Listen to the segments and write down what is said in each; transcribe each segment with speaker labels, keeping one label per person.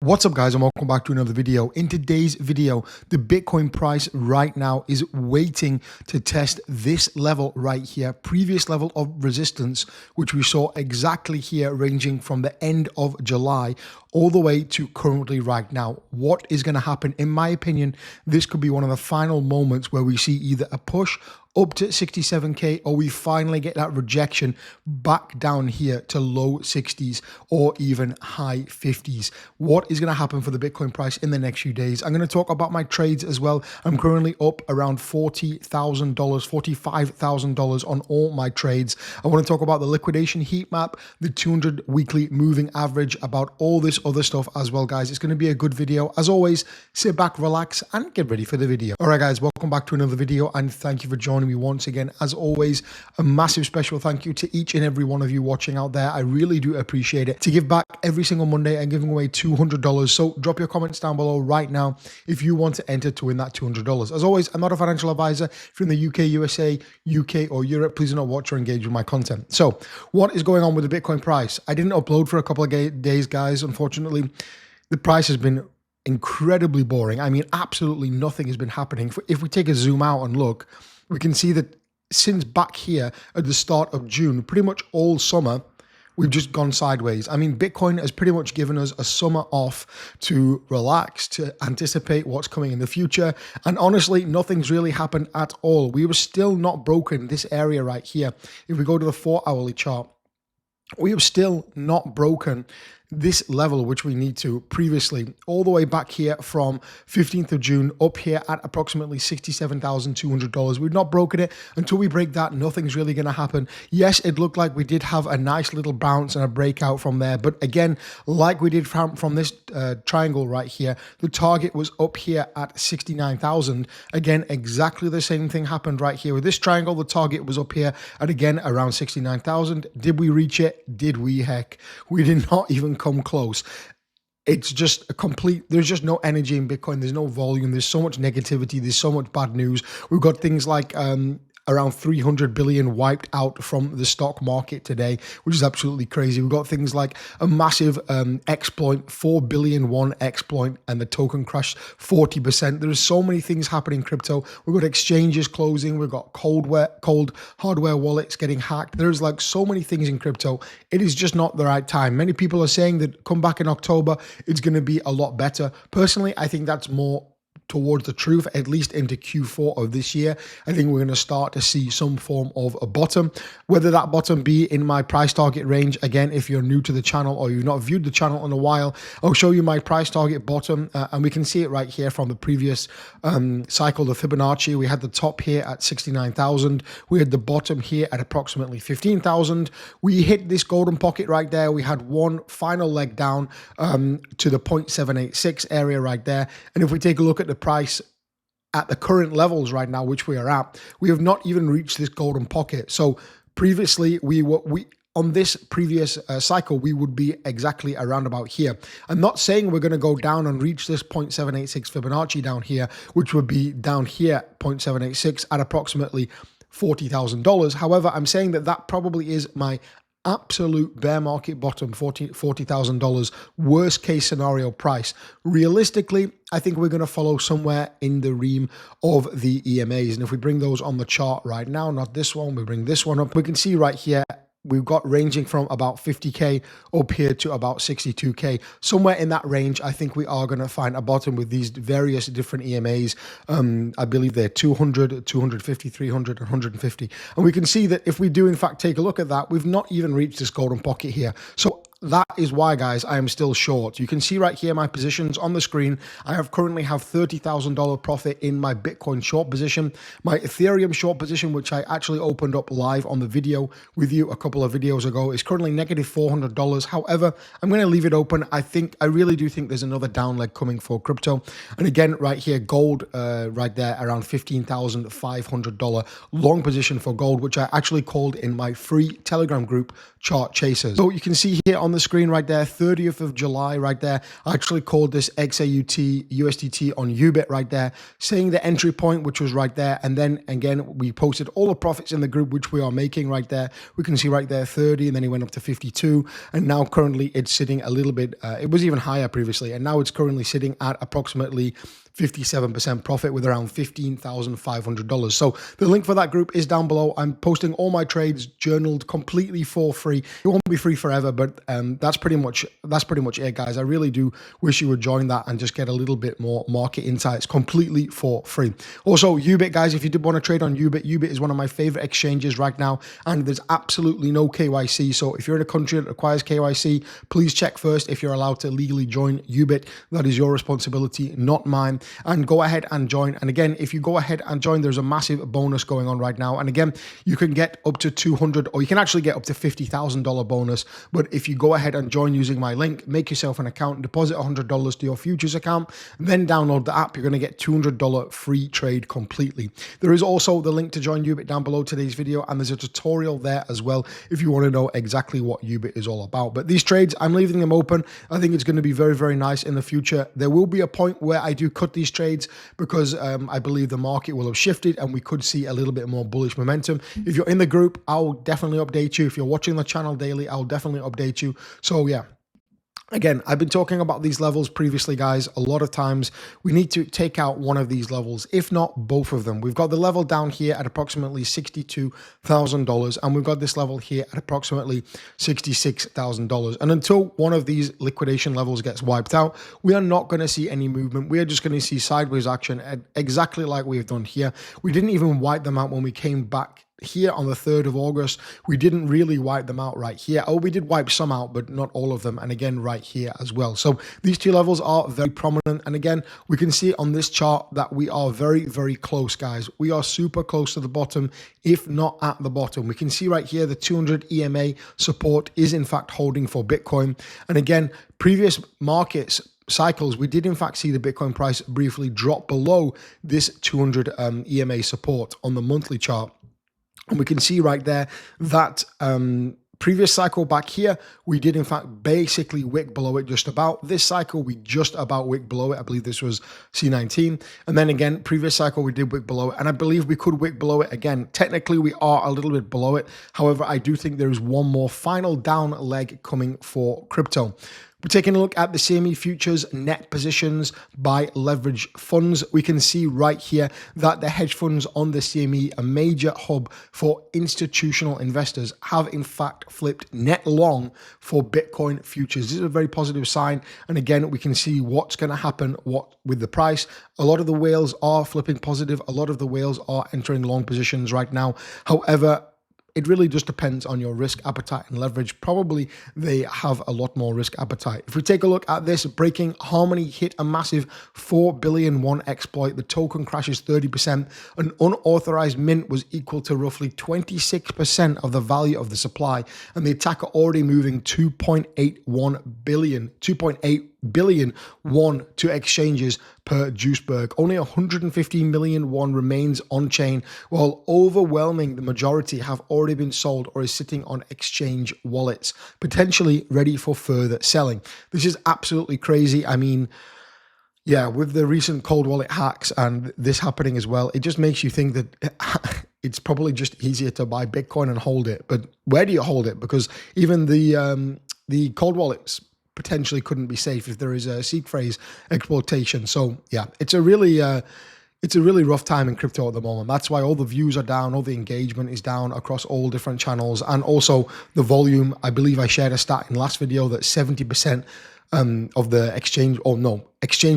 Speaker 1: What's up guys, and welcome back to another video. In today's video, the Bitcoin price right now is waiting to test this level right here, previous level of resistance, which we saw exactly here, ranging from the end of July all the way to currently right now. What is going to happen? In my opinion, this could be one of the final moments where we see either a push up to 67k or we finally get that rejection back down here to low 60s or even high 50s. What is going to happen for the Bitcoin price in the next few days? I'm going to talk about my trades as well. I'm currently up around $40,000, $45,000 on all my trades. I want to talk about the liquidation heat map, the 200 weekly moving average, about all this other stuff as well, guys. It's going to be a good video. As always, sit back, relax, and get ready for the video. All right, guys, welcome back to another video, and thank you for joining me once again. As always, a massive special thank you to each and every one of you watching out there. I really do appreciate it. To give back every single Monday, I'm giving away $200. So drop your comments down below right now if you want to enter to win that $200. As always, I'm not a financial advisor. If you're in the UK, USA, UK, or Europe, please do not watch or engage with my content. So what is going on with the Bitcoin price? I didn't upload for a couple of days, guys. Unfortunately, the price has been incredibly boring. I mean, absolutely nothing has been happening. If we take a zoom out and look, we can see that since back here at the start of June, pretty much all summer, we've just gone sideways. I mean, Bitcoin has pretty much given us a summer off to relax, to anticipate what's coming in the future. And honestly, nothing's really happened at all. We were still not broken this area right here. If we go to the 4-hourly chart, we have still not broken this level, which we need to previously, all the way back here from 15th of June up here at approximately $67,200. We've not broken it. Until we break that, nothing's really going to happen. Yes, it looked like we did have a nice little bounce and a breakout from there. But again, like we did from this triangle right here, the target was up here at 69,000. Again, exactly the same thing happened right here with this triangle. The target was up here at, again, around 69,000. Did we reach it? Did we? Heck, we did not even come close. It's just a complete, there's just no energy in Bitcoin. There's no volume. There's so much negativity. There's so much bad news. We've got things like around 300 billion wiped out from the stock market today, which is absolutely crazy. We've got things like a massive exploit, 4 billion won exploit, and the token crashed 40%. There's so many things happening in crypto. We've got exchanges closing. We've got cold hardware wallets getting hacked. There's like so many things in crypto. It is just not the right time. Many people are saying that come back in October, it's going to be a lot better. Personally, I think that's more towards the truth, at least into Q4 of this year. I think we're going to start to see some form of a bottom, whether that bottom be in my price target range. Again, if you're new to the channel or you've not viewed the channel in a while, I'll show you my price target bottom, and we can see it right here from the previous cycle, the Fibonacci. We had the top here at 69,000. We had the bottom here at approximately 15,000. We hit this golden pocket right there. We had one final leg down to the 0.786 area right there. And if we take a look at the price at the current levels right now, which we are at, we have not even reached this golden pocket. So previously we on this previous cycle, we would be exactly around about here. I'm not saying we're going to go down and reach this 0.786 Fibonacci down here, which would be down here 0.786 at approximately $40,000. However, I'm saying that that probably is my absolute bear market bottom, $40,000 worst case scenario price. Realistically, I think we're going to follow somewhere in the realm of the EMAs. And if we bring those on the chart right now, not this one, we bring this one up, we can see right here, we've got ranging from about 50K up here to about 62K. Somewhere in that range, I think we are going to find a bottom with these various different EMAs. I believe they're 200, 250, 300, 150. And we can see that if we do, in fact, take a look at that, we've not even reached this golden pocket here. So that is why, guys, I am still short. You can see right here my positions on the screen. I currently have $30,000 profit in my Bitcoin short position. My Ethereum short position, which I actually opened up live on the video with you a couple of videos ago, is currently negative $400. However, I'm going to leave it open. I really do think there's another down leg coming for crypto. And again, right here, gold right there, around $15,500 long position for gold, which I actually called in my free Telegram group, Chart Chasers. So you can see here on on the screen right there, 30th of July right there. I actually called this XAUT USDT on Ubit right there, saying the entry point, which was right there. And then again, we posted all the profits in the group, which we are making right there. We can see right there 30, and then it went up to 52. And now currently it's sitting a little bit, it was even higher previously. And now it's currently sitting at approximately 57% profit with around $15,500. So the link for that group is down below. I'm posting all my trades journaled completely for free. It won't be free forever, but that's pretty much it, guys. I really do wish you would join that and just get a little bit more market insights completely for free. Also, Ubit, guys, if you did want to trade on Ubit, Ubit is one of my favorite exchanges right now, and there's absolutely no KYC. So if you're in a country that requires KYC, please check first if you're allowed to legally join Ubit. That is your responsibility, not mine. And go ahead and join. And again, if you go ahead and join, there's a massive bonus going on right now. And again, you can get up to 200, or you can actually get up to $50,000 bonus. But if you go ahead and join using my link, make yourself an account, deposit $100 to your futures account, then download the app, you're going to get $200 free trade completely. There is also the link to join Ubit down below today's video, and there's a tutorial there as well if you want to know exactly what Ubit is all about. But these trades, I'm leaving them open. I think it's going to be very, very nice in the future. There will be a point where I do cut these trades because I believe the market will have shifted and we could see a little bit more bullish momentum. If you're in the group, I'll definitely update you. If you're watching the channel daily, I'll definitely update you. So yeah. Again, I've been talking about these levels previously, guys. A lot of times we need to take out one of these levels, if not both of them. We've got the level down here at approximately $62,000, and we've got this level here at approximately $66,000. And until one of these liquidation levels gets wiped out, we are not going to see any movement. We are just going to see sideways action exactly like we've done here. We didn't even wipe them out when we came back here on the 3rd of August. We didn't really wipe them out right here. Oh, we did wipe some out, but not all of them. And again, right here as well. So these two levels are very prominent. And again, we can see on this chart that we are very, very close, guys. We are super close to the bottom, if not at the bottom. We can see right here, the 200 EMA support is in fact holding for Bitcoin. And again, previous markets cycles, we did in fact see the Bitcoin price briefly drop below this 200 EMA support on the monthly chart. And we can see right there that previous cycle back here, we did in fact basically wick below it just about. This cycle, we just about wick below it. I believe this was C19. And then again, previous cycle, we did wick below it. And I believe we could wick below it again. Technically, we are a little bit below it. However, I do think there is one more final down leg coming for crypto. We're taking a look at the CME futures net positions by leverage funds. We can see right here that the hedge funds on the CME, a major hub for institutional investors, have in fact flipped net long for Bitcoin futures. This is a very positive sign. And again, we can see what's going to happen with the price. A lot of the whales are flipping positive. A lot of the whales are entering long positions right now. However, it really just depends on your risk appetite and leverage. Probably they have a lot more risk appetite. If we take a look at this, breaking Harmony hit a massive 4 billion won exploit. The token crashes 30%. An unauthorized mint was equal to roughly 26% of the value of the supply. And the attacker already moving 2.8 billion won to exchanges per Juiceberg. Only 115 million won remains on chain, while overwhelming the majority have already been sold or is sitting on exchange wallets, potentially ready for further selling. This is absolutely crazy. I mean, yeah, with the recent cold wallet hacks and this happening as well, it just makes you think that it's probably just easier to buy Bitcoin and hold it. But where do you hold it? Because even the cold wallets potentially couldn't be safe if there is a seed phrase exploitation. So yeah, it's a really rough time in crypto at the moment. That's why all the views are down, all the engagement is down across all different channels, and also the volume. I believe I shared a stat in the last video that 70% of the exchange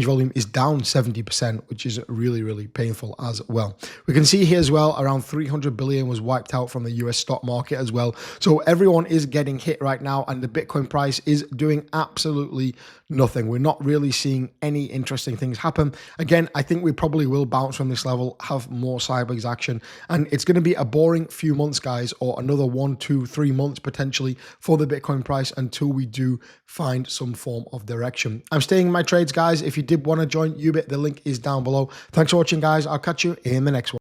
Speaker 1: volume is down 70%, which is really, really painful as well. We can see here as well, around 300 billion was wiped out from the US stock market as well. So everyone is getting hit right now, and the Bitcoin price is doing absolutely nothing. We're not really seeing any interesting things happen. Again, I think we probably will bounce from this level, have more sideways action, and it's going to be a boring few months, guys, or another 1, 2, 3 months potentially for the Bitcoin price until we do find some form of direction. I'm staying in my trades, guys. If you did want to join Ubit, the link is down below. Thanks for watching, guys. I'll catch you in the next one.